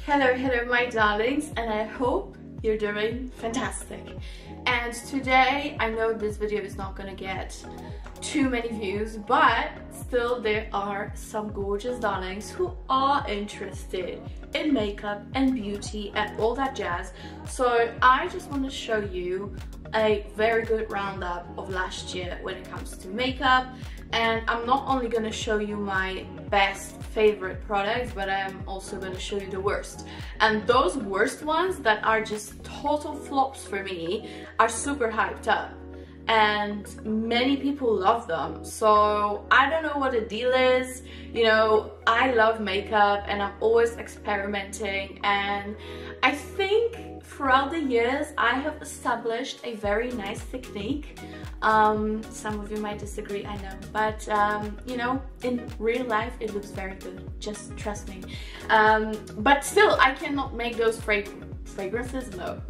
Hello my darlings, and I hope you're doing fantastic. And today, I know this video is not gonna get too many views, but still there are some gorgeous darlings who are interested in makeup and beauty and all that jazz. So I just want to show you a very good roundup of last year when it comes to makeup. And I'm not only going to show you my best favorite products, but I'm also going to show you the worst. And those worst ones that are just total flops for me are super hyped up. And many people love them. So I don't know what the deal is. You know, I love makeup and I'm always experimenting. And I think throughout the years, I have established a very nice technique. Some of you might disagree, I know, but you know, in real life, it looks very good. Just trust me. But still, I cannot make those fragrances. No,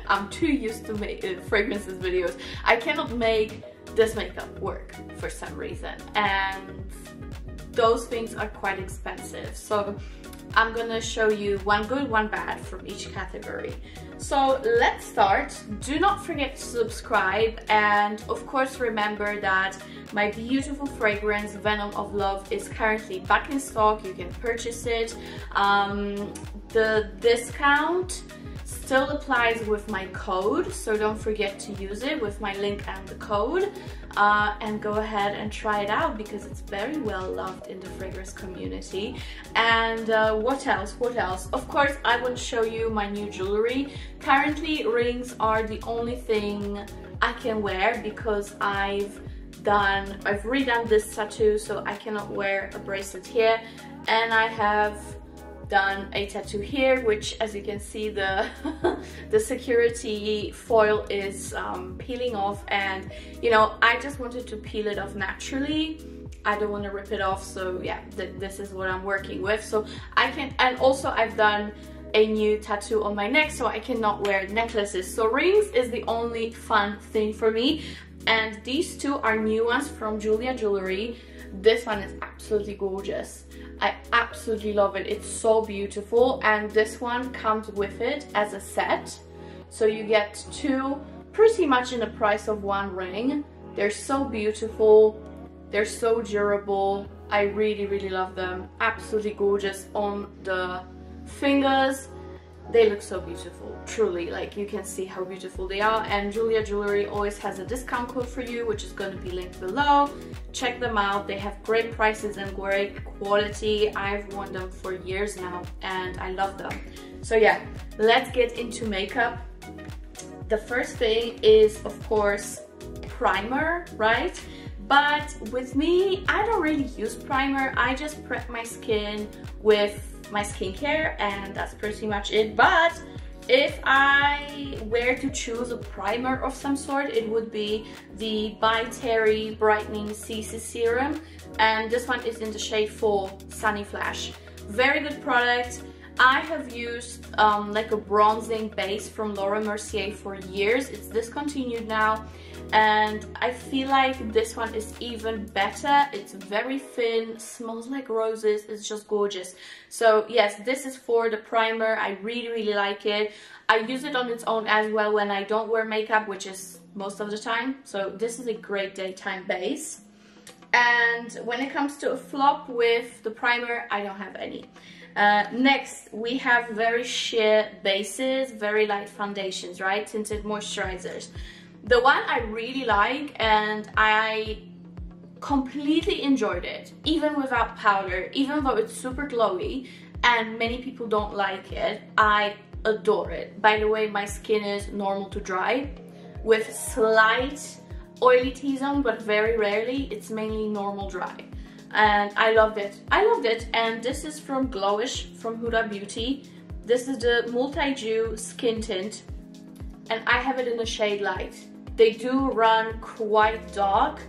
I'm too used to make fragrances videos. I cannot make this makeup work for some reason, and those things are quite expensive. So I'm gonna show you one good, one bad from each category. So let's start. Do not forget to subscribe, and of course remember that my beautiful fragrance Venom of Love is currently back in stock. You can purchase it. The discount still applies with my code, so don't forget to use it with my link and the code, and go ahead and try it out because it's very well loved in the fragrance community. And what else? Of course, I will show you my new jewelry. Currently, rings are the only thing I can wear because I've redone this tattoo, so I cannot wear a bracelet here, and I have done a tattoo here, which, as you can see, the the security foil is peeling off, and you know, I just wanted to peel it off naturally. I don't want to rip it off, so yeah, this is what I'm working with. So I can, and also I've done a new tattoo on my neck, so I cannot wear necklaces. So rings is the only fun thing for me, and these two are new ones from Julia Jewelry. This one is absolutely gorgeous. I absolutely love it. It's so beautiful, and this one comes with it as a set. So you get two pretty much in the price of one ring. They're so beautiful. They're so durable. I really love them. Absolutely gorgeous on the fingers. They look so beautiful, truly. Like, you can see how beautiful they are. And Julia Jewelry always has a discount code for you, which is going to be linked below. Check them out. They have great prices and great quality. I've worn them for years now and I love them. So yeah, let's get into makeup. The first thing is, of course, primer, right? But with me, I don't really use primer. I just prep my skin with my skincare, and that's pretty much it. But if I were to choose a primer of some sort, it would be the By Terry Brightening CC Serum, and this one is in the shade 4 Sunny Flash. Very good product. I have used like a bronzing base from Laura Mercier for years. It's discontinued now, and I feel like this one is even better. It's very thin, smells like roses, it's just gorgeous. So yes, this is for the primer. I really like it. I use it on its own as well when I don't wear makeup, which is most of the time. So this is a great daytime base. And when it comes to a flop with the primer, I don't have any. Next, we have very sheer bases, very light foundations, right? Tinted moisturizers. The one I really like, and I completely enjoyed it, even without powder, even though it's super glowy and many people don't like it, I adore it. By the way, my skin is normal to dry with slight oily T-zone, but very rarely. It's mainly normal dry. And I loved it. And this is from Glowish from Huda Beauty. This is the Multi-Dew Skin Tint, and I have it in the shade Light. They do run quite dark,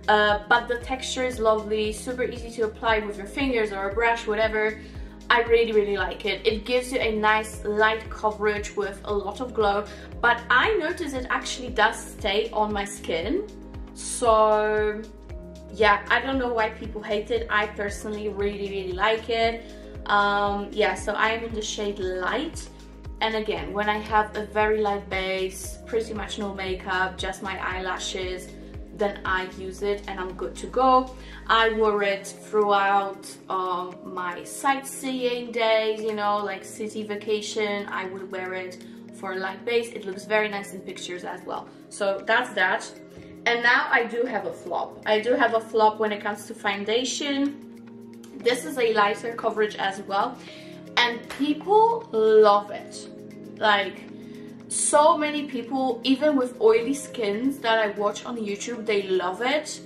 but the texture is lovely, super easy to apply with your fingers or a brush, whatever. I really like it. It gives you a nice light coverage with a lot of glow, but I notice it actually does stay on my skin. So yeah, I don't know why people hate it. I personally really like it. Yeah, so I'm in the shade Light. And again, when I have a very light base, pretty much no makeup, just my eyelashes, then I use it and I'm good to go. I wore it throughout my sightseeing days, you know, like city vacation. I would wear it for a light base. It looks very nice in pictures as well. So that's that. And now I do have a flop. I do have a flop when it comes to foundation. This is a lighter coverage as well, and people love it. Like, so many people, even with oily skins that I watch on YouTube, they love it,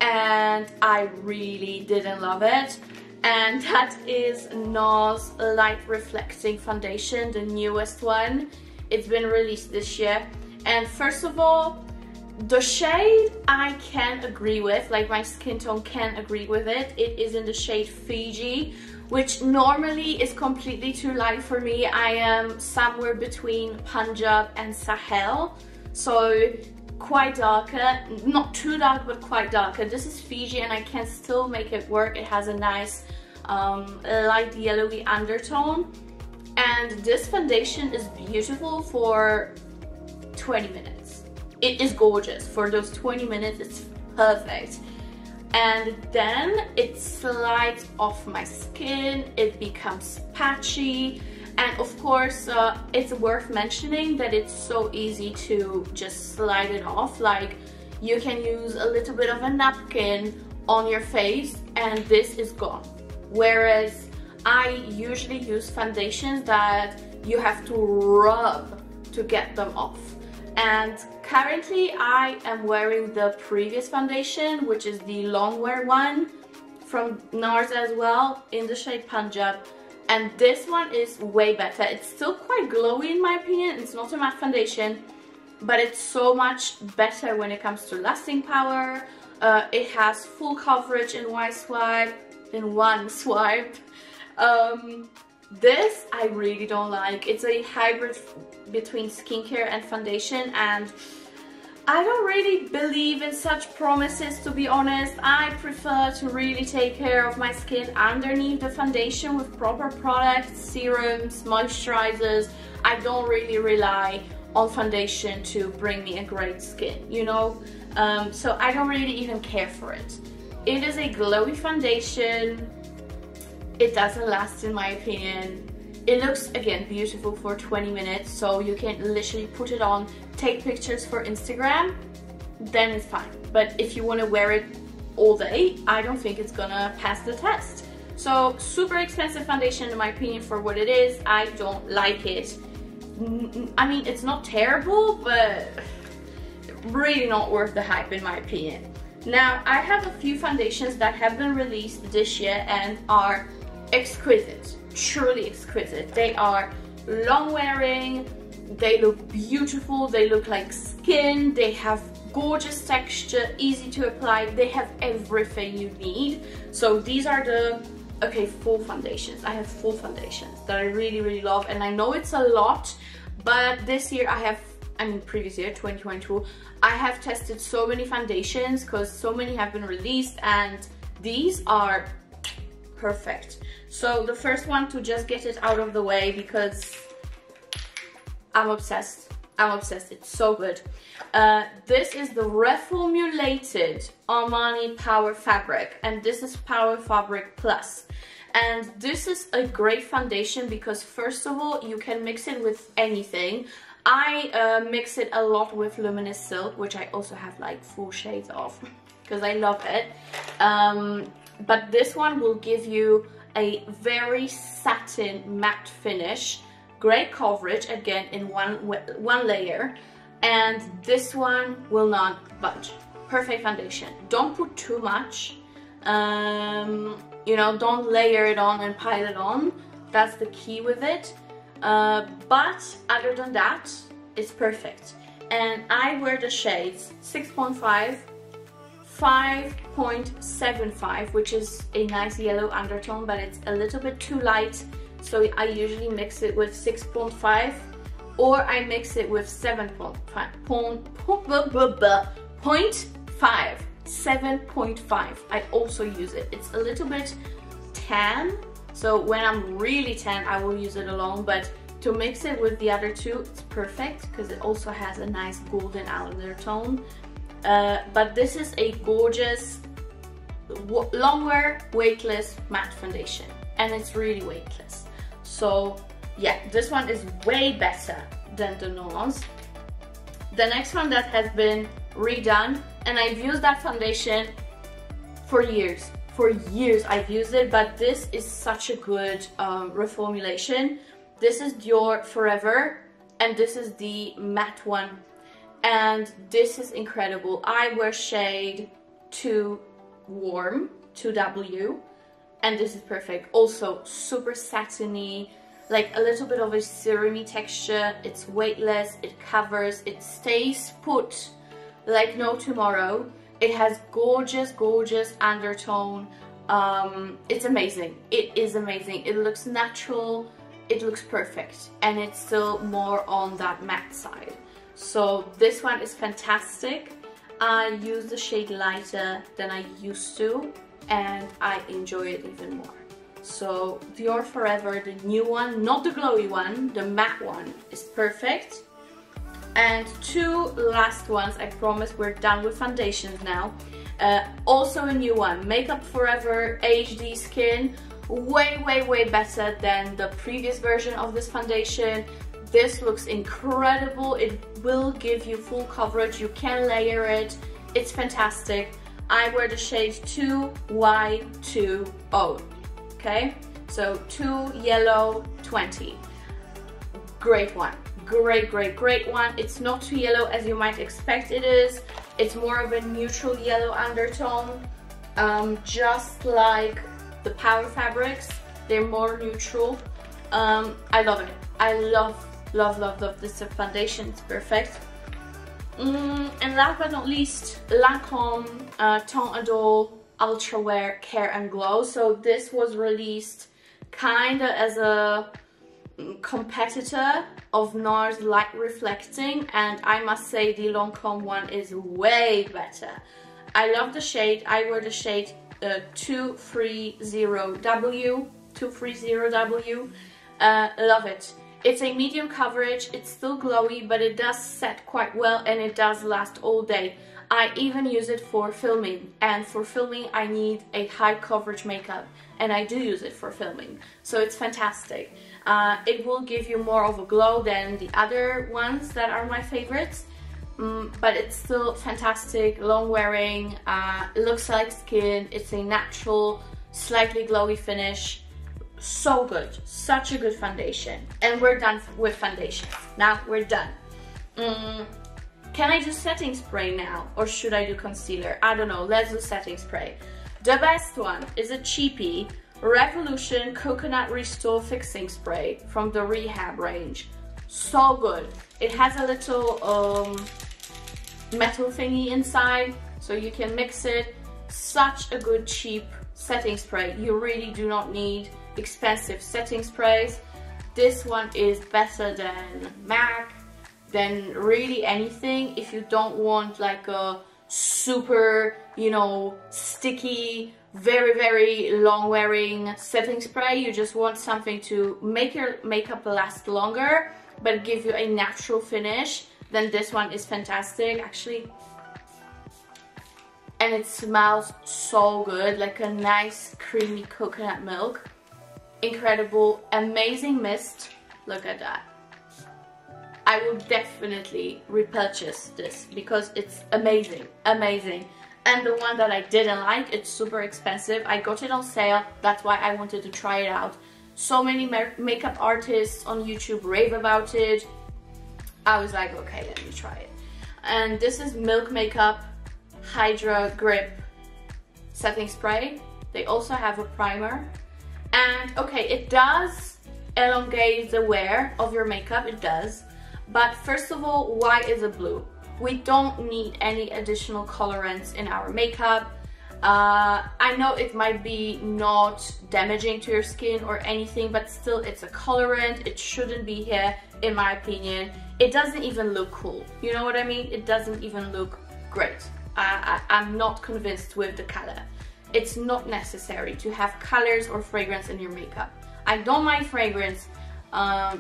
and I really didn't love it. And that is NARS Light Reflecting Foundation, the newest one. It's been released this year, and first of all, the shade I can agree with, like my skin tone can agree with it. It is in the shade Fiji, which normally is completely too light for me. I am somewhere between Punjab and Sahel, so quite darker, not too dark but quite darker. This is Fiji and I can still make it work. It has a nice light yellowy undertone, and this foundation is beautiful for 20 minutes. It is gorgeous. For those 20 minutes, it's perfect. And then it slides off my skin, it becomes patchy, and of course it's worth mentioning that it's so easy to just slide it off. Like, you can use a little bit of a napkin on your face and this is gone. Whereas I usually use foundations that you have to rub to get them off. And currently I am wearing the previous foundation, which is the long wear one from NARS as well, in the shade Punjab, and this one is way better. It's still quite glowy in my opinion. It's not a matte foundation, but it's so much better when it comes to lasting power. It has full coverage in one swipe. This I really don't like. It's a hybrid between skincare and foundation, and I don't really believe in such promises, to be honest. I prefer to really take care of my skin underneath the foundation with proper products, serums, moisturizers. I don't really rely on foundation to bring me a great skin, you know? So I don't really even care for it. It is a glowy foundation. It doesn't last, in my opinion. It looks, again, beautiful for 20 minutes, so you can literally put it on, take pictures for Instagram, then it's fine. But if you want to wear it all day, I don't think it's gonna pass the test. So, super expensive foundation in my opinion for what it is. I don't like it. I mean, it's not terrible, but really not worth the hype in my opinion. Now, I have a few foundations that have been released this year and are exquisite, truly exquisite. They are long wearing, they look beautiful, they look like skin, they have gorgeous texture, easy to apply, they have everything you need. So these are the, okay, 4 foundations. I have 4 foundations that I really, really love, and I know it's a lot, but this year previous year, 2022, I have tested so many foundations because so many have been released, and these are perfect. So the first one, to just get it out of the way because I'm obsessed. It's so good. This is the reformulated Armani Power Fabric, and this is Power Fabric Plus. And this is a great foundation because first of all, you can mix it with anything. I mix it a lot with Luminous Silk, which I also have like 4 shades of because I love it. But this one will give you a very satin matte finish, great coverage, again in one layer, and this one will not budge. Perfect foundation. Don't put too much, you know, don't layer it on and pile it on. That's the key with it. But other than that, it's perfect. And I wear the shades 6.5, 5.75, which is a nice yellow undertone, but it's a little bit too light, so I usually mix it with 6.5, or I mix it with 7.5. 7.5. I also use it. It's a little bit tan, So when I'm really tan, I will use it alone, but to mix it with the other two, it's perfect because it also has a nice golden undertone. But this is a gorgeous long wear weightless matte foundation, and it's really weightless. So yeah, this one is way better than the NARS. The next one that has been redone, and I've used that foundation for years. For years I've used it, but this is such a good reformulation. This is Dior Forever, and this is the matte one, and this is incredible. I wear shade 2 Warm, 2W, and this is perfect. Also super satiny, like a little bit of a serum-y texture. It's weightless, it covers, it stays put like no tomorrow. It has gorgeous undertone. It's amazing. It is amazing. It looks natural, it looks perfect, and it's still more on that matte side. So this one is fantastic. I use the shade lighter than I used to, and I enjoy it even more. So Dior Forever, the new one, not the glowy one, the matte one, is perfect. And two last ones, I promise we're done with foundations now. Also a new one, Makeup Forever HD Skin, way better than the previous version of this foundation. This looks incredible. It will give you full coverage. You can layer it. It's fantastic. I wear the shade 2Y20. Okay, so 2 Yellow 20. Great one. Great one. It's not too yellow as you might expect it is. It's more of a neutral yellow undertone, just like the Power Fabrics. They're more neutral. I love it. I love this foundation. It's perfect. And last but not least, Lancome Teint Idole Ultra Wear Care and Glow. So this was released kinda as a competitor of NARS Light Reflecting, and I must say the Lancome one is way better. I love the shade. I wear the shade 230W. Love it. It's a medium coverage, it's still glowy, but it does set quite well and it does last all day. I even use it for filming, and for filming I need a high coverage makeup, and I do use it for filming, so it's fantastic. It will give you more of a glow than the other ones that are my favorites, but it's still fantastic, long wearing, looks like skin, it's a natural, slightly glowy finish. So good, such a good foundation. And we're done with foundations. Now we're done. Can I do setting spray now, or should I do concealer? I don't know, let's do setting spray. The best one is a cheapie, Revolution Coconut Restore Fixing Spray from the Rehab range. So good. It has a little metal thingy inside, so you can mix it. Such a good cheap setting spray. You really do not need expensive setting sprays. This one is better than MAC, than really anything. If you don't want like a super, you know, sticky, very long wearing setting spray, you just want something to make your makeup last longer but give you a natural finish, then this one is fantastic actually. And it smells so good, like a nice creamy coconut milk. Incredible, amazing mist. Look at that. I will definitely repurchase this because it's amazing. And the one that I didn't like, it's super expensive. I got it on sale, that's why I wanted to try it out. So many makeup artists on YouTube rave about it. I was like, okay, let me try it. And this is Milk Makeup Hydra Grip Setting Spray. They also have a primer. And okay, it does elongate the wear of your makeup, it does. But first of all, why is it blue? We don't need any additional colorants in our makeup. I know it might be not damaging to your skin or anything, but still it's a colorant. It shouldn't be here, in my opinion. It doesn't even look cool. You know what I mean? It doesn't even look great. I'm not convinced with the color. it's not necessary to have colors or fragrance in your makeup. I don't mind fragrance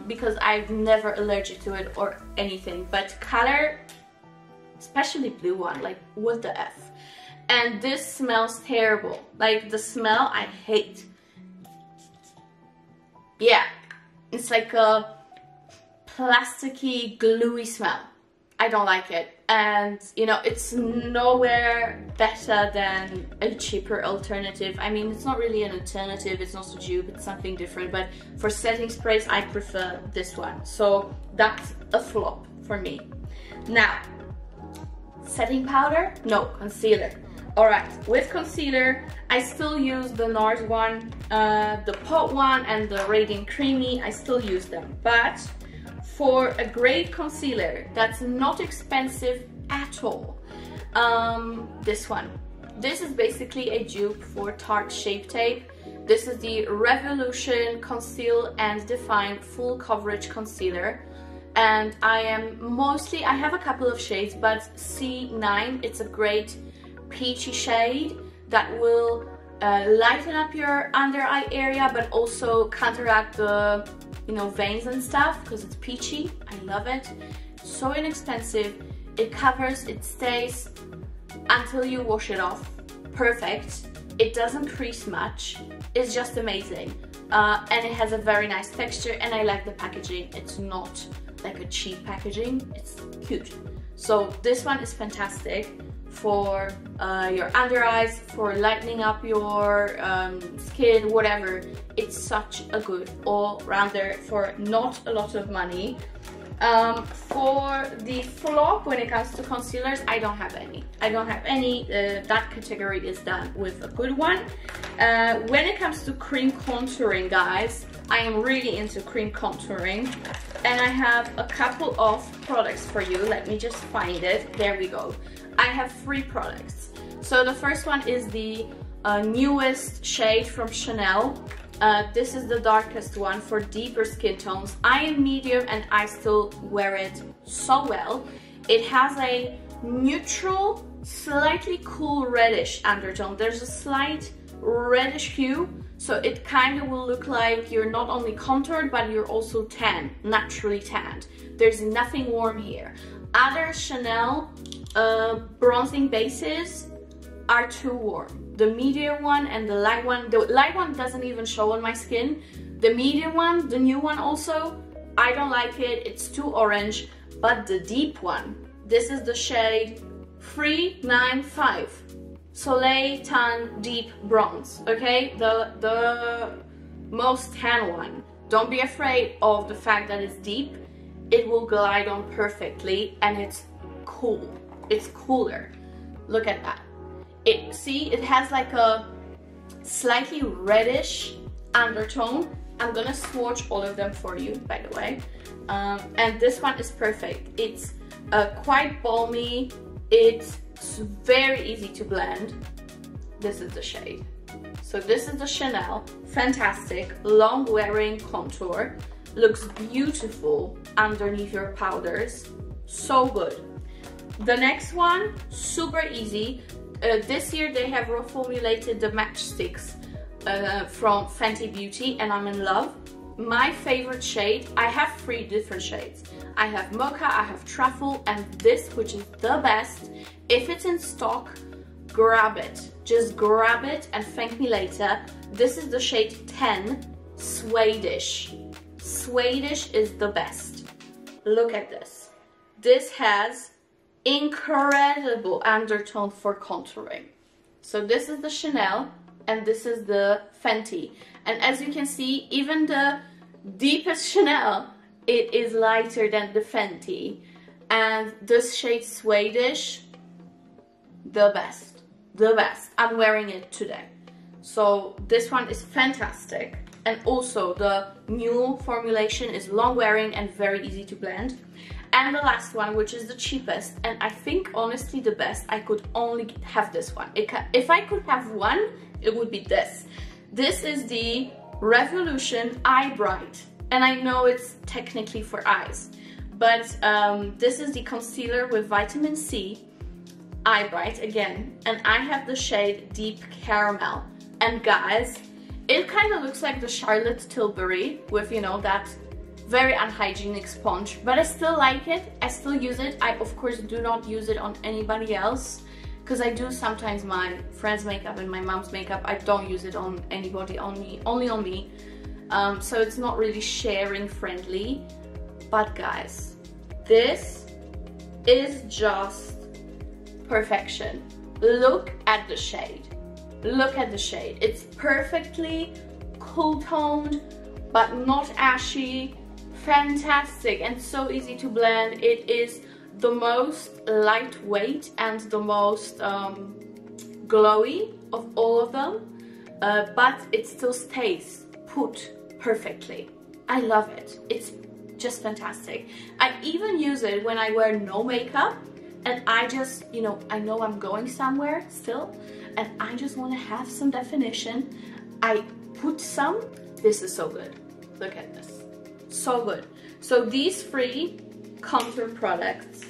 because I'm never allergic to it or anything, but color, especially blue one, like what the F. And this smells terrible. Like the smell I hate. Yeah, it's like a plasticky, gluey smell. I don't like it. And you know, it's nowhere better than a cheaper alternative. I mean, it's not really an alternative, it's not a dupe, it's something different, but for setting sprays I prefer this one. So that's a flop for me. Now, setting powder? No, concealer. Alright, with concealer, I still use the NARS one, the Pot one and the Radiant Creamy, I still use them. But for a great concealer that's not expensive at all, this one. This is basically a dupe for Tarte Shape Tape. This is the Revolution Conceal and Define Full Coverage Concealer. And I have a couple of shades, but C9, it's a great peachy shade that will lighten up your under eye area, but also counteract the, you know, veins and stuff, because it's peachy. I love it. So inexpensive. It covers, it stays until you wash it off. Perfect. It doesn't crease much. It's just amazing. And it has a very nice texture, and I like the packaging. It's not like a cheap packaging, it's cute. So this one is fantastic for your under eyes, for lightening up your skin, whatever. It's such a good all-rounder for not a lot of money. For the flop, when it comes to concealers, I don't have any. That category is done with a good one. When it comes to cream contouring, guys, I am really into cream contouring, and I have a couple of products for you. Let me just find it. There we go. I have 3 products. So the first one is the newest shade from Chanel. This is the darkest one for deeper skin tones. I am medium and I still wear it so well. It has a neutral, slightly cool reddish undertone. There's a slight reddish hue, so it kind of will look like you're not only contoured, but you're also tan, naturally tanned. There's nothing warm here. Other Chanel bronzing bases are too warm. The medium one and the light one doesn't even show on my skin. The medium one, the new one also, I don't like it. It's too orange. But the deep one, this is the shade 395. Soleil Tan Deep Bronze, okay? The most tan one. Don't be afraid of the fact that it's deep. It will glide on perfectly, and it's cool. It's cooler. Look at that. It has like a slightly reddish undertone. I'm gonna swatch all of them for you, by the way. And this one is perfect. It's quite balmy. It's very easy to blend. This is the shade. So this is the Chanel. Fantastic, long wearing contour. Looks beautiful underneath your powders. So good. The next one, super easy. This year they have reformulated the matchsticks from Fenty Beauty, and I'm in love. My favorite shade, I have 3 different shades. I have Mocha, I have Truffle, and this, which is the best. If it's in stock, grab it. Just grab it and thank me later. This is the shade 10, Swedish. Swedish is the best. Look at this. This has incredible undertone for contouring. So this is the Chanel and this is the Fenty. And as you can see, even the deepest Chanel, it is lighter than the Fenty. And this shade Swedish, the best. The best. I'm wearing it today. So this one is fantastic. And also the new formulation is long wearing and very easy to blend. And the last one, which is the cheapest, and I think honestly the best, I could only have this one. If I could have one, it would be this. This is the Revolution Eye Bright. And I know it's technically for eyes, but this is the concealer with vitamin C. eye bright again, and I have the shade Deep Caramel. And guys, it kind of looks like the Charlotte Tilbury with, you know, that very unhygienic sponge, but I still like it. I still use it. I of course do not use it on anybody else, because I do sometimes my friends' makeup and my mom's makeup. I don't use it on anybody, only on me. So it's not really sharing friendly. But guys, this is just perfection. Look at the shade. Look at the shade. It's perfectly cool toned, but not ashy. Fantastic and so easy to blend. It is the most lightweight and the most glowy of all of them, but it still stays put perfectly. I love it. It's just fantastic. I even use it when I wear no makeup and I just, you know I'm going somewhere still and I just want to have some definition. I put some. This is so good. Look at this. So good. So these 3 contour products,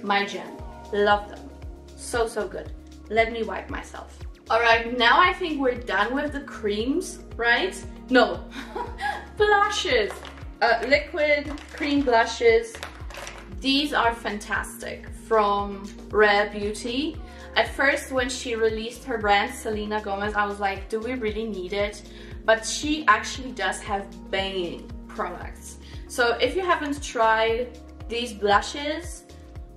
my jam. Love them. So, so good. Let me wipe myself. Alright, now I think we're done with the creams, right? No. Blushes. Liquid cream blushes. These are fantastic from Rare Beauty. At first, when she released her brand, Selena Gomez, I was like, do we really need it? But she actually does have banging products. So if you haven't tried these blushes,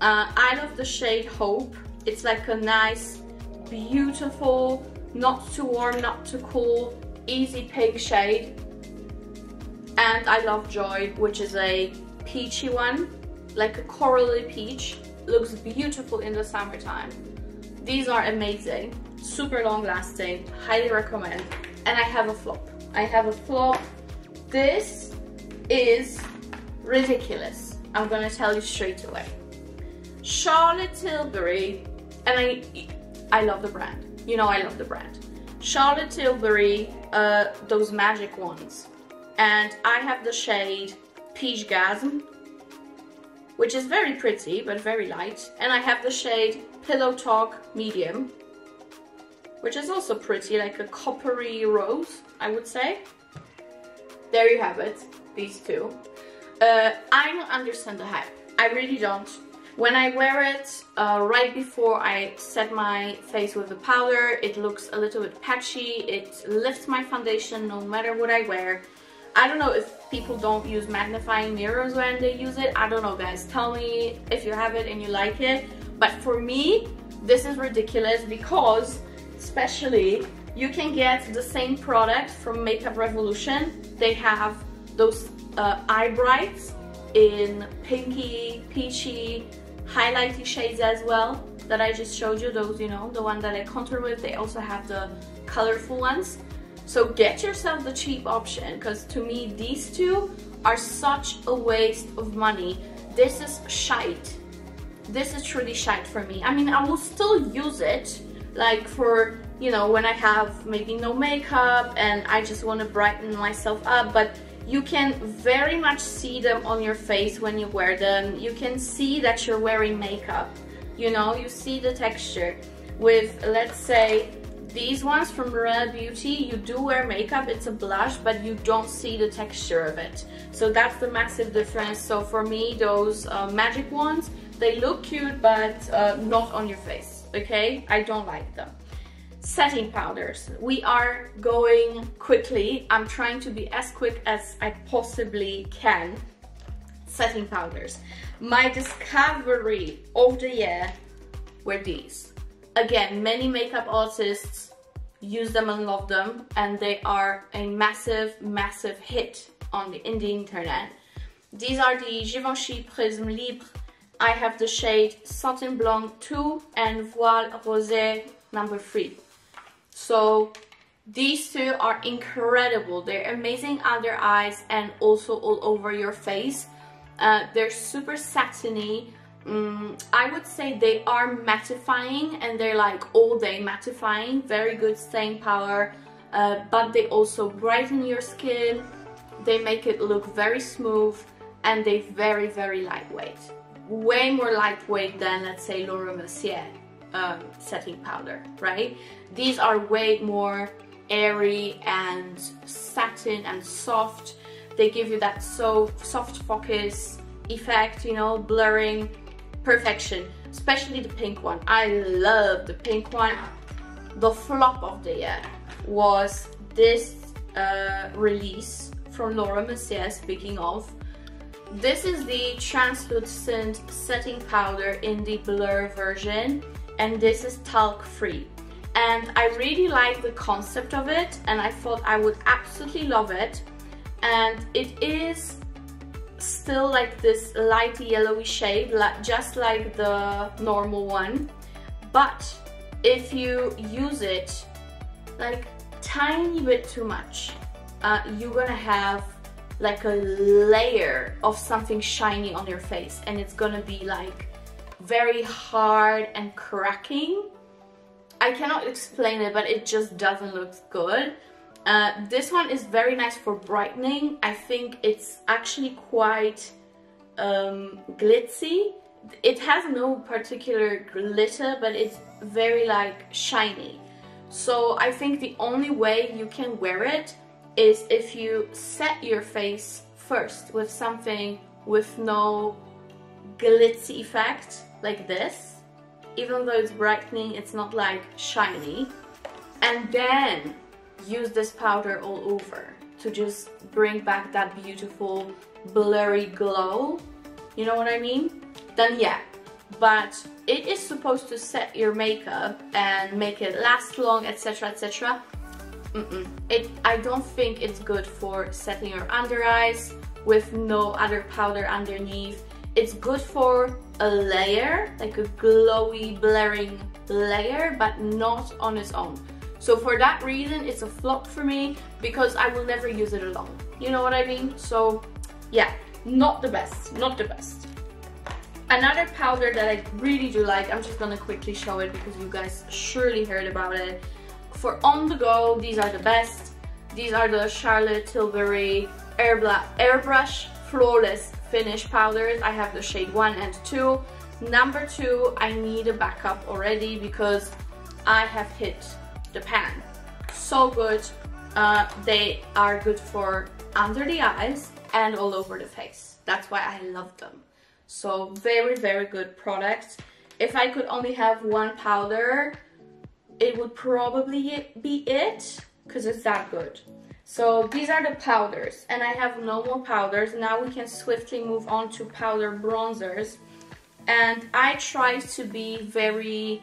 I love the shade Hope. It's like a nice, beautiful, not too warm, not too cool, easy pink shade. And I love Joy, which is a peachy one, like a corally peach. Looks beautiful in the summertime. These are amazing, super long lasting, highly recommend. And I have a flop. I have a flop. This is ridiculous. I'm gonna tell you straight away. Charlotte Tilbury, and I love the brand. You know I love the brand. Charlotte Tilbury, those magic ones. And I have the shade Peach Gasm, which is very pretty but very light. And I have the shade Pillow Talk Medium, which is also pretty, like a coppery rose, I would say. There you have it, these 2. I don't understand the hype. I really don't. When I wear it right before I set my face with the powder, it looks a little bit patchy. It lifts my foundation no matter what I wear. I don't know if people don't use magnifying mirrors when they use it. I don't know, guys. Tell me if you have it and you like it. But for me, this is ridiculous because, especially, you can get the same product from Makeup Revolution. They have those eye brights in pinky, peachy, highlighty shades as well that I just showed you. Those, you know, the one that I contour with. They also have the colorful ones. So get yourself the cheap option, because to me these 2 are such a waste of money. This is shite. This is truly shite for me. I mean, I will still use it, like for, you know, when I have maybe no makeup and I just want to brighten myself up, but you can very much see them on your face when you wear them. You can see that you're wearing makeup, you know, you see the texture. With, let's say, these ones from Rare Beauty, you do wear makeup, it's a blush, but you don't see the texture of it. So that's the massive difference. So for me, those magic ones, they look cute, but not on your face, okay? I don't like them. Setting powders. We are going quickly. I'm trying to be as quick as I possibly can. Setting powders. My discovery of the year were these. Again, many makeup artists use them and love them, and they are a massive, massive hit in the internet. These are the Givenchy Prisme Libre. I have the shade Satin Blanc 2 and Voile Rosé number 3. So these 2 are incredible. They're amazing under eyes and also all over your face. They're super satiny. I would say they are mattifying, and they're like all day mattifying, very good staying power, but they also brighten your skin, they make it look very smooth, and they're very, very lightweight. Way more lightweight than, let's say, Laura Mercier. setting powder, right? These are way more airy and satin and soft. They give you that so soft focus effect, you know, blurring, perfection. Especially the pink one. I love the pink one. The flop of the year was this release from Laura Mercier, speaking of. This is the translucent setting powder in the blur version, and this is talc free. And I really like the concept of it, and I thought I would absolutely love it. And it is still like this light yellowy shade, just like the normal one, but if you use it like tiny bit too much, you're gonna have like a layer of something shiny on your face, and it's gonna be like very hard and cracking. I cannot explain it, but it just doesn't look good. This one is very nice for brightening. I think it's actually quite glitzy. It has no particular glitter, but it's very like shiny. So I think the only way you can wear it is if you set your face first with something with no glitzy effect, like this. Even though it's brightening, it's not like shiny. And then use this powder all over to just bring back that beautiful blurry glow, you know what I mean? Then yeah, but it is supposed to set your makeup and make it last long, etc, etc. I don't think it's good for setting your under eyes with no other powder underneath. It's good for a layer, like a glowy, blaring layer, but not on its own. So for that reason, it's a flop for me, because I will never use it alone. You know what I mean? So yeah, not the best, not the best. Another powder that I really do like, I'm just gonna quickly show it because you guys surely heard about it. For on the go, these are the best. These are the Charlotte Tilbury Airbrush Flawless Finish powders. I have the shade 1 and 2. Number 2, I need a backup already because I have hit the pan. So good. They are good for under the eyes and all over the face. That's why I love them. So very, very good product. If I could only have one powder, it would probably be it, because it's that good. So these are the powders, and I have no more powders. Now we can swiftly move on to powder bronzers. And I try to be very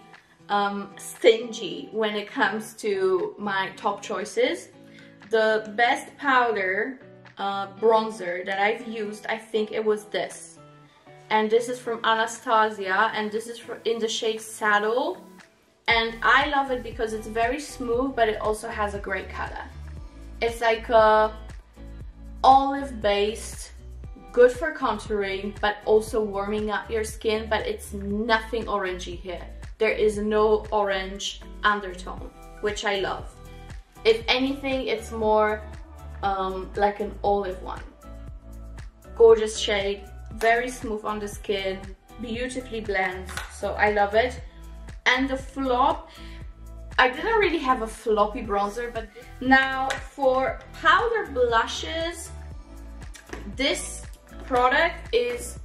stingy when it comes to my top choices. The best powder bronzer that I've used, I think it was this. And this is from Anastasia, and this is in the shade Saddle. And I love it because it's very smooth, but it also has a great color. It's like a olive based, good for contouring, but also warming up your skin, but it's nothing orangey here. There is no orange undertone, which I love. If anything, it's more like an olive one. Gorgeous shade, very smooth on the skin, beautifully blends, so I love it. And the flop, I didn't really have a floppy bronzer, but now for powder blushes, this product is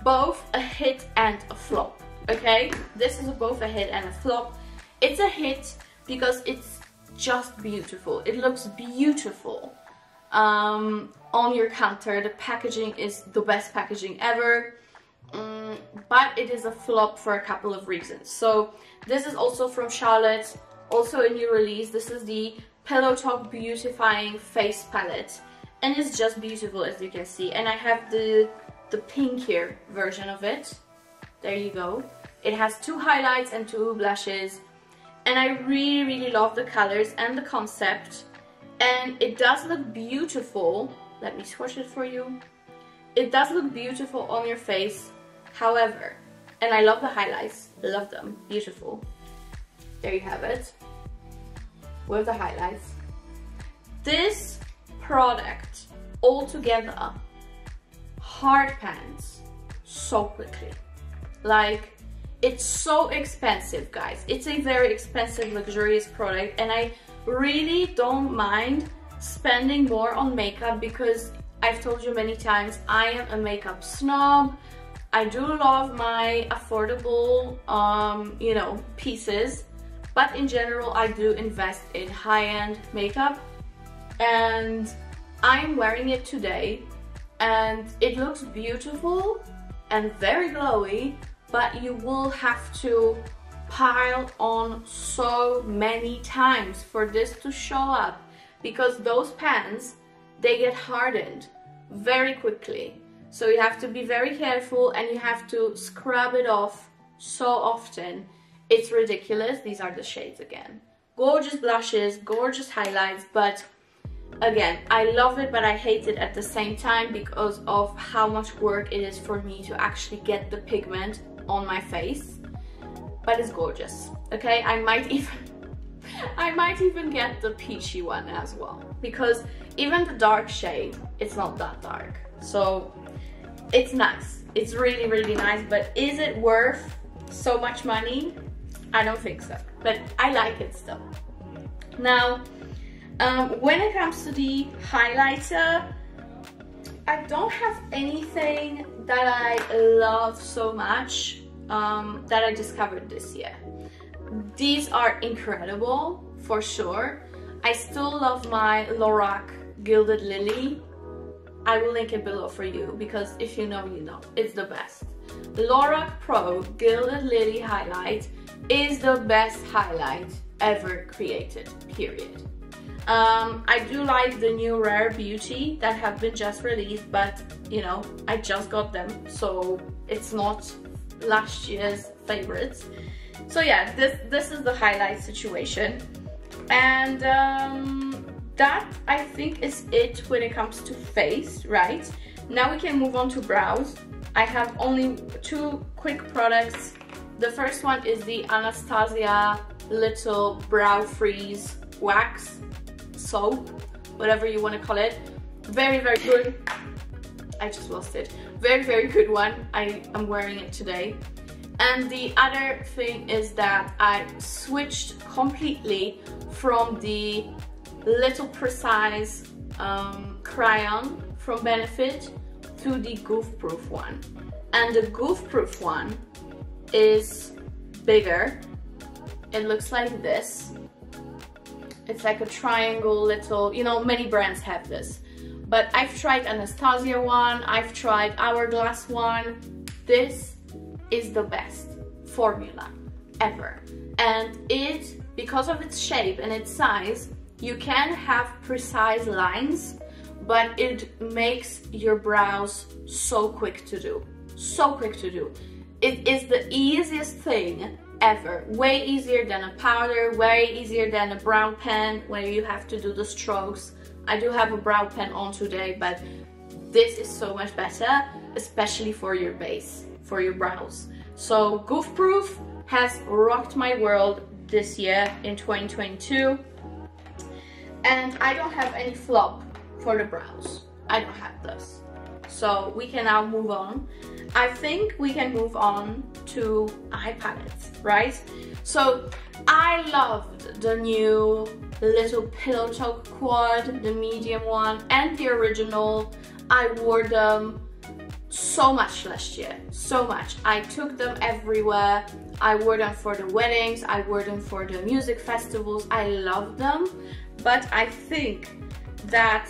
both a hit and a flop, okay? This is both a hit and a flop. It's a hit because it's just beautiful. It looks beautiful on your counter. The packaging is the best packaging ever. But it is a flop for a couple of reasons. So this is also from Charlotte, also a new release. This is the Pillow Talk Beautifying Face Palette, and it's just beautiful, as you can see. And I have the pinkier version of it. There you go. It has 2 highlights and 2 blushes, and I really, really love the colors and the concept. And it does look beautiful. Let me swatch it for you. It does look beautiful on your face. However, and I love the highlights, love them, beautiful. There you have it, with the highlights. This product altogether hard pans so quickly. Like, It's so expensive, guys. It's a very expensive, luxurious product, and I really don't mind spending more on makeup because I've told you many times, I am a makeup snob. I do love my affordable, you know, pieces, but in general, I do invest in high-end makeup, and I'm wearing it today, and it looks beautiful and very glowy, but you will have to pile on so many times for this to show up, because those pans, they get hardened very quickly. So you have to be very careful, and you have to scrub it off so often. It's ridiculous. These are the shades again. Gorgeous blushes, gorgeous highlights, but again, I love it, but I hate it at the same time because of how much work it is for me to actually get the pigment on my face. But it's gorgeous, okay? I might even get the peachy one as well, because even the dark shade, it's not that dark. So it's nice. It's really, really nice, but is it worth so much money? I don't think so, but I like it still. Now, when it comes to the highlighter, I don't have anything that I love so much that I discovered this year. These are incredible, for sure. I still love my Lorac Gilded Lily. I will link it below for you, because if you know, you know. It's the best. Lorac Pro Gilded Lily highlight is the best highlight ever created, period. I do like the new Rare Beauty that have been just released, but you know, I just got them, so it's not last year's favorites. So yeah, this is the highlight situation, and that I think is it when it comes to face, right? Now we can move on to brows. I have only two quick products. The first one is the Anastasia Little Brow Freeze Wax Soap, whatever you want to call it. Very, very good. I just lost it. Very, very good one. I am wearing it today. And the other thing is that I switched completely from the Little Precise crayon from Benefit to the Goof Proof one. And the Goof Proof one is bigger. It looks like this. It's like a triangle little, you know, many brands have this. But I've tried Anastasia one, I've tried Hourglass one. This is the best formula ever. And it, because of its shape and its size, you can have precise lines, but it makes your brows so quick to do. So quick to do. It is the easiest thing ever. Way easier than a powder, way easier than a brow pen where you have to do the strokes. I do have a brow pen on today, but this is so much better, especially for your base, for your brows. So Goof Proof has rocked my world this year in 2022. And I don't have any flop for the brows. I don't have this. So we can now move on. I think we can move on to eye palettes, right? So I loved the new Little Pillow Talk Quad, the medium one, and the original. I wore them so much last year, so much. I took them everywhere. I wore them for the weddings, I wore them for the music festivals. I love them, but I think that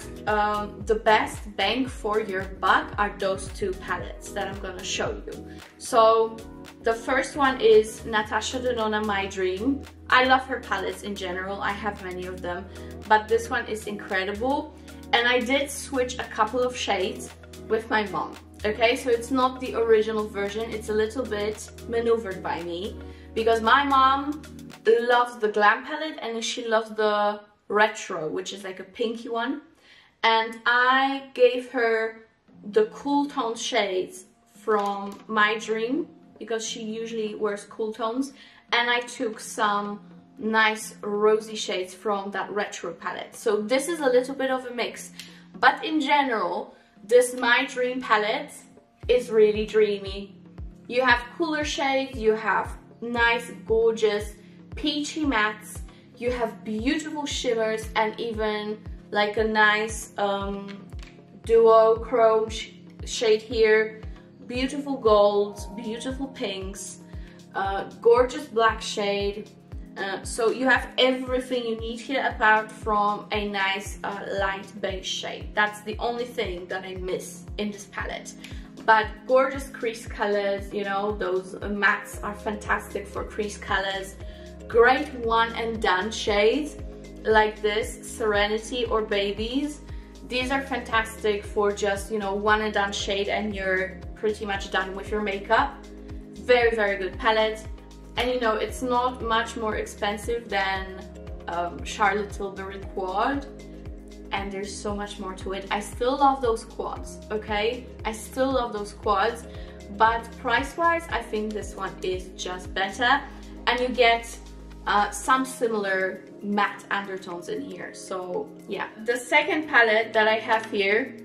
the best bang for your buck are those two palettes that I'm gonna show you. So the first one is Natasha Denona My Dream. I love her palettes in general, I have many of them, but this one is incredible. And I did switch a couple of shades with my mom. Okay, so it's not the original version, it's a little bit maneuvered by me, because my mom loves the Glam palette and she loves the Retro, which is like a pinky one, and I gave her the cool tone shades from My Dream because she usually wears cool tones, and I took some nice rosy shades from that Retro palette. So this is a little bit of a mix, but in general this My Dream palette is really dreamy. You have cooler shades, you have nice, gorgeous, peachy mattes, you have beautiful shimmers, and even like a nice duochrome shade here, beautiful golds, beautiful pinks, gorgeous black shade. So you have everything you need here apart from a nice light beige shade. That's the only thing that I miss in this palette. But gorgeous crease colors, you know, those mattes are fantastic for crease colors. Great one and done shades like this, Serenity or Babies. These are fantastic for just, you know, one and done shade and you're pretty much done with your makeup. Very, very good palette. And you know, it's not much more expensive than Charlotte Tilbury Quad. And there's so much more to it. I still love those quads, okay? I still love those quads. But price-wise, I think this one is just better. And you get some similar matte undertones in here. So yeah. The second palette that I have here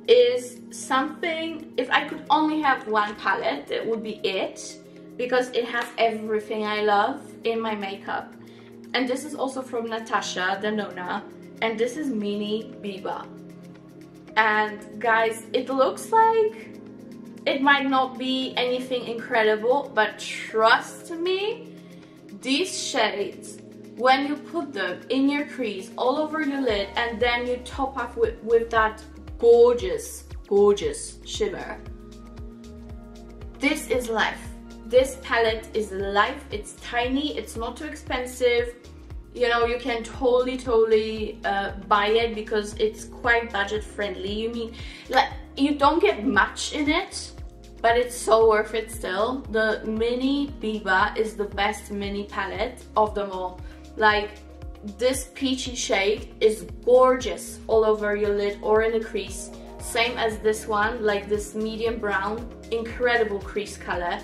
is something, if I could only have one palette, that would be it. Because it has everything I love in my makeup. And this is also from Natasha Denona. And this is Mini Biba. And guys, it looks like it might not be anything incredible, but trust me, these shades, when you put them in your crease, all over your lid, and then you top up with that gorgeous, gorgeous shimmer, this is life. This palette is life. It's tiny, it's not too expensive. You know, you can totally buy it because it's quite budget friendly. You mean, like, you don't get much in it, but it's so worth it still. The Mini Biba is the best mini palette of them all. Like, this peachy shade is gorgeous all over your lid or in the crease. Same as this one, like this medium brown, incredible crease color.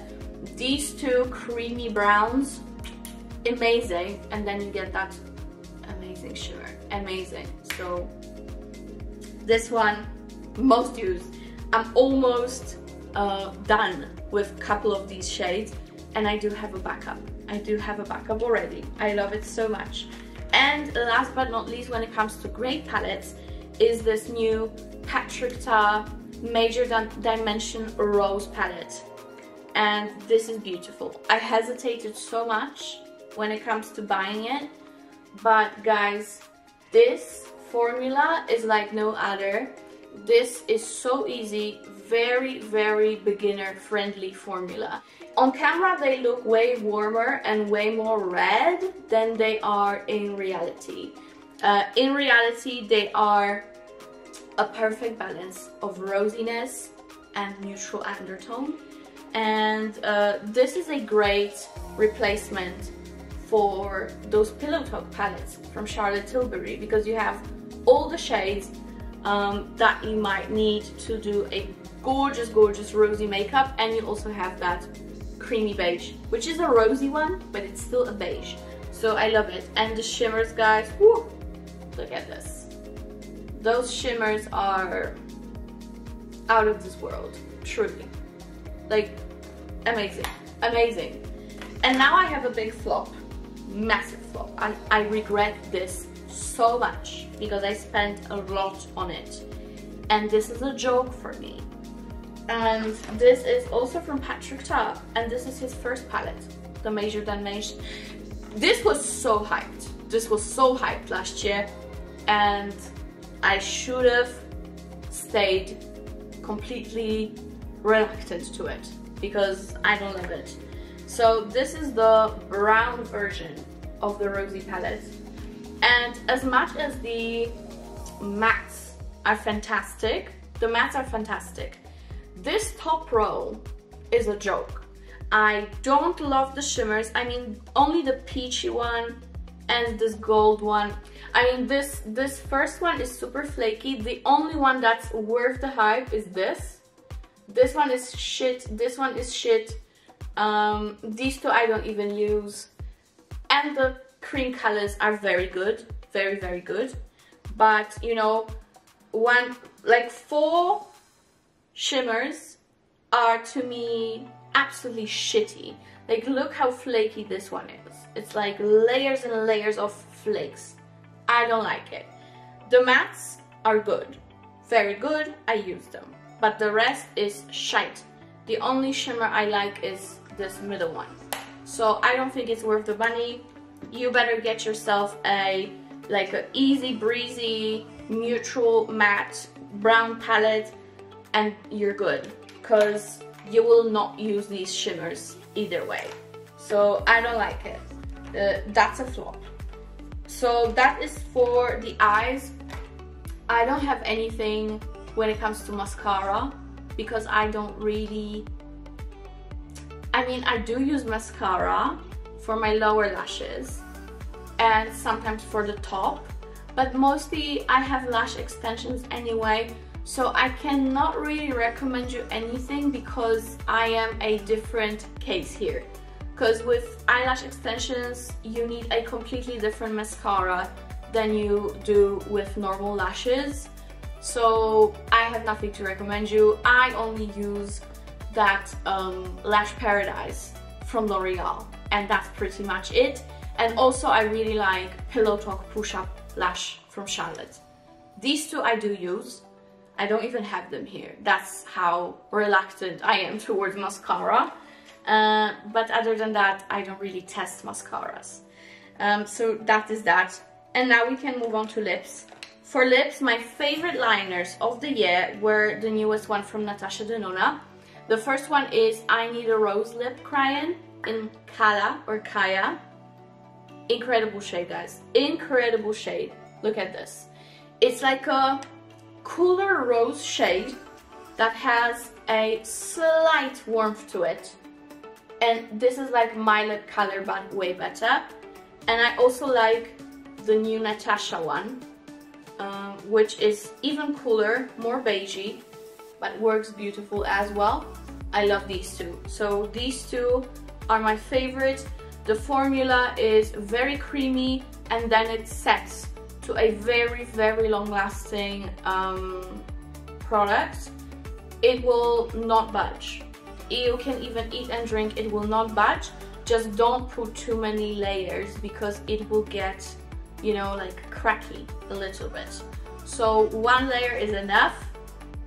These two creamy browns, amazing, and then you get that amazing shimmer, amazing. So this one, most used. I'm almost done with a couple of these shades, and I do have a backup. I do have a backup already. I love it so much. And last but not least, when it comes to great palettes, is this new Patrick Ta Major Dimension Rose palette. And this is beautiful. I hesitated so much when it comes to buying it, but guys, this formula is like no other. This is so easy, very, very beginner friendly formula. On camera they look way warmer and way more red than they are in reality. In reality they are a perfect balance of rosiness and neutral undertone. And this is a great replacement for those Pillow Talk palettes from Charlotte Tilbury, because you have all the shades that you might need to do a gorgeous, gorgeous rosy makeup, and you also have that creamy beige, which is a rosy one, but it's still a beige. So I love it. And the shimmers, guys, whoo, look at this. Those shimmers are out of this world, truly. Like, amazing, amazing. And now I have a big flop, massive flop. I regret this so much because I spent a lot on it. And this is a joke for me. And this is also from Patrick Ta, and this is his first palette, the Major Dimension. This was so hyped. This was so hyped last year, and I should have stayed completely reluctant to it because I don't love it. So this is the brown version of the Rosy palette, and as much as the mattes are fantastic, this top row is a joke. I don't love the shimmers. I mean, only the peachy one and this gold one. I mean, this first one is super flaky. The only one that's worth the hype is this. This one is shit. This one is shit. These two I don't even use. And the cream colors are very good. Very, very good. But, you know, like 4 shimmers are to me absolutely shitty. Like, look how flaky this one is. It's like layers and layers of flakes. I don't like it. The mattes are good, very good, I use them, but the rest is shite. The only shimmer I like is this middle one, so I don't think it's worth the money. You better get yourself a easy breezy neutral matte brown palette and you're good, because you will not use these shimmers either way. So I don't like it. That's a flop. So that is for the eyes. I don't have anything when it comes to mascara, because I don't really, I mean, I do use mascara for my lower lashes and sometimes for the top, but mostly I have lash extensions anyway, so I cannot really recommend you anything because I am a different case here. Because with eyelash extensions, you need a completely different mascara than you do with normal lashes. So I have nothing to recommend you. I only use that Lash Paradise from L'Oreal, and that's pretty much it. And also I really like Pillow Talk Push Up Lash from Charlotte. These two I do use. I don't even have them here. That's how reluctant I am towards mascara. But other than that, I don't really test mascaras. So that is that. And now we can move on to lips. For lips, my favorite liners of the year were the newest one from Natasha Denona. The first one is I Need a Rose Lip Crayon in Kala or Kaya. Incredible shade, guys. Incredible shade. Look at this. It's like a cooler rose shade that has a slight warmth to it. And this is like my lip color, but way better. And I also like the new Natasha one, which is even cooler, more beigey, but works beautiful as well. I love these two. So these two are my favorite. The formula is very creamy, and then it sets to a very, very long-lasting product. It will not budge. You can even eat and drink, it will not budge. Just don't put too many layers because it will get, you know, like cracky a little bit. So one layer is enough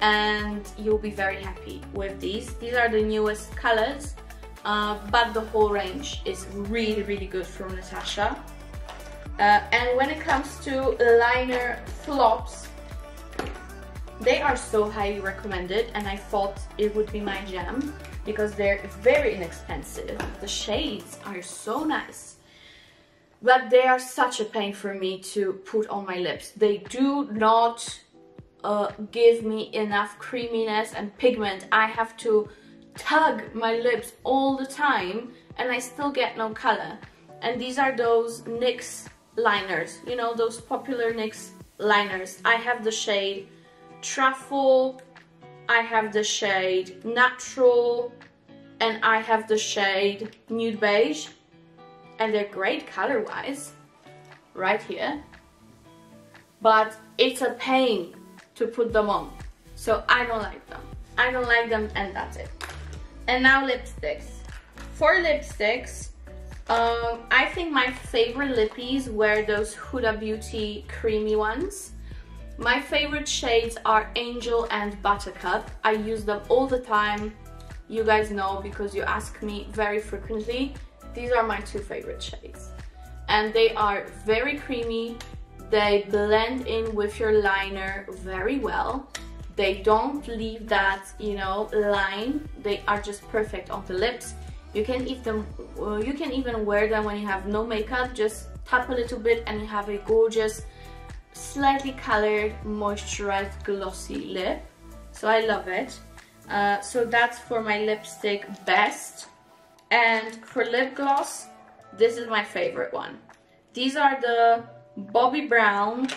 and you'll be very happy with these. These are the newest colors, but the whole range is really, really good from Natasha. And when it comes to liner flops, they are so highly recommended, and I thought it would be my jam because they're very inexpensive. The shades are so nice, but they are such a pain for me to put on my lips. They do not give me enough creaminess and pigment. I have to tug my lips all the time and I still get no color. And these are those NYX liners, you know, those popular NYX liners. I have the shade Truffle, I have the shade Natural, and I have the shade Nude Beige, and they're great color wise right here, but it's a pain to put them on, so I don't like them. I don't like them, and that's it. And now lipsticks. For lipsticks, I think my favorite lippies were those Huda Beauty creamy ones. My favorite shades are Angel and Buttercup. I use them all the time. You guys know because you ask me very frequently. These are my two favorite shades. And they are very creamy. They blend in with your liner very well. They don't leave that, you know, line. They are just perfect on the lips. You can even wear them when you have no makeup. Just tap a little bit and you have a gorgeous, slightly colored, moisturized, glossy lip. So I love it. So that's for my lipstick best. And for lip gloss, this is my favorite one. These are the Bobbi Brown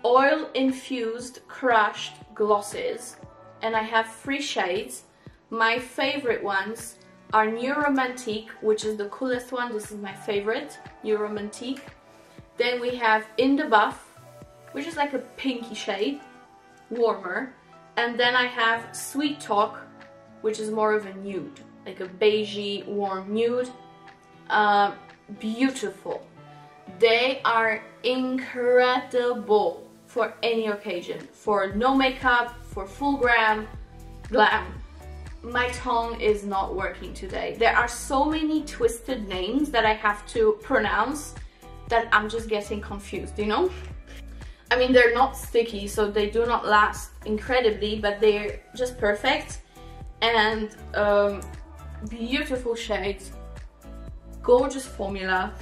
oil infused crushed glosses, and I have 3 shades. My favorite ones are New Romantique, which is the coolest one. This is my favorite, New Romantique. Then we have In the Buff, which is like a pinky shade, warmer. And then I have Sweet Talk, which is more of a nude. like a beigey warm nude. Beautiful. They are incredible for any occasion, for no makeup, for full glam. My tongue is not working today. There are so many twisted names that I have to pronounce that I'm just getting confused, you know? I mean, they're not sticky, so they do not last incredibly, but they're just perfect. And beautiful shades, gorgeous formula,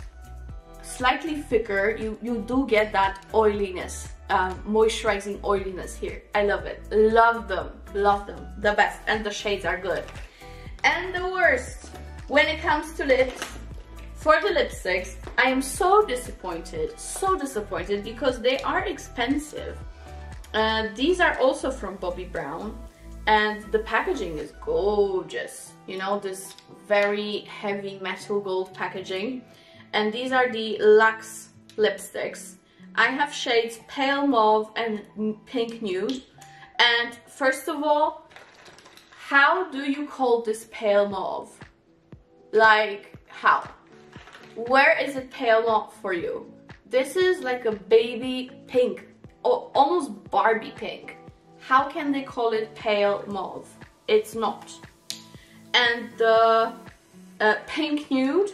slightly thicker. You do get that oiliness, moisturizing oiliness here. I love it. Love them, the best. And the shades are good. And the worst when it comes to lips. For the lipsticks, I am so disappointed because they are expensive. These are also from Bobbi Brown, and the packaging is gorgeous. You know, this very heavy metal gold packaging. And these are the Luxe lipsticks. I have shades Pale Mauve and Pink Nude. And first of all, how do you call this Pale Mauve? Like, how? Where is it pale mauve for you? This is like a baby pink, or almost Barbie pink. How can they call it pale mauve? It's not. And the Pink Nude.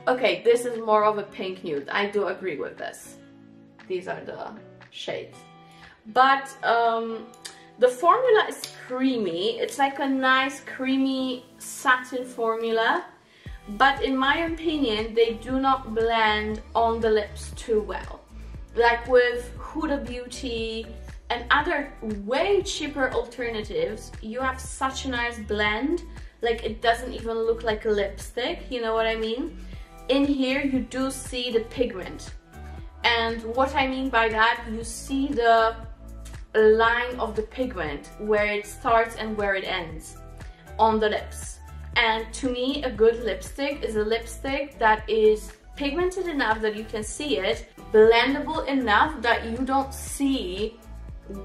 Okay, this is more of a pink nude. I do agree with this. These are the shades. But the formula is creamy. It's like a nice creamy satin formula. But in my opinion, they do not blend on the lips too well. Like with Huda Beauty and other way cheaper alternatives, you have such a nice blend. Like, it doesn't even look like a lipstick, you know what I mean? In here, you do see the pigment. And what I mean by that, you see the line of the pigment, where it starts and where it ends on the lips. And to me, a good lipstick is a lipstick that is pigmented enough that you can see it, blendable enough that you don't see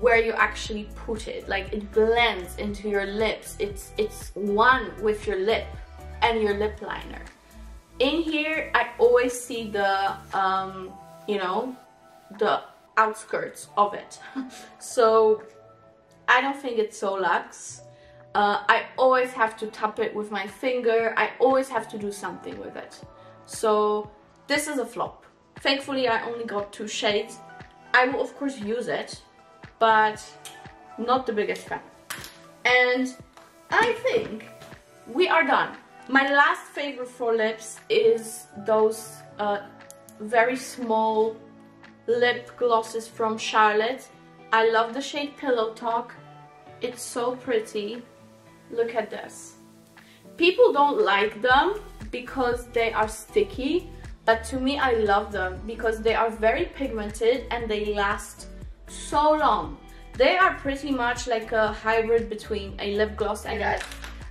where you actually put it. Like, it blends into your lips. It's one with your lip and your lip liner. In here, I always see the, you know, the outskirts of it. So I don't think it's so luxe. I always have to tap it with my finger. I always have to do something with it. So this is a flop. Thankfully, I only got 2 shades. I will of course use it, but not the biggest fan. And I think we are done. My last favorite for lips is those very small lip glosses from Charlotte. I love the shade Pillow Talk. It's so pretty. Look at this. People don't like them because they are sticky, but to me, I love them because they are very pigmented and they last so long. They are pretty much like a hybrid between a lip gloss and guys.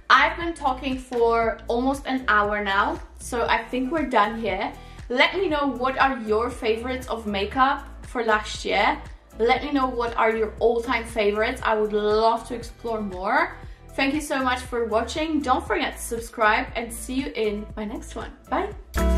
I've been talking for almost an hour now, so I think we're done here. Let me know what are your favorites of makeup for last year. Let me know what are your all-time favorites. I would love to explore more. Thank you so much for watching. Don't forget to subscribe and see you in my next one. Bye!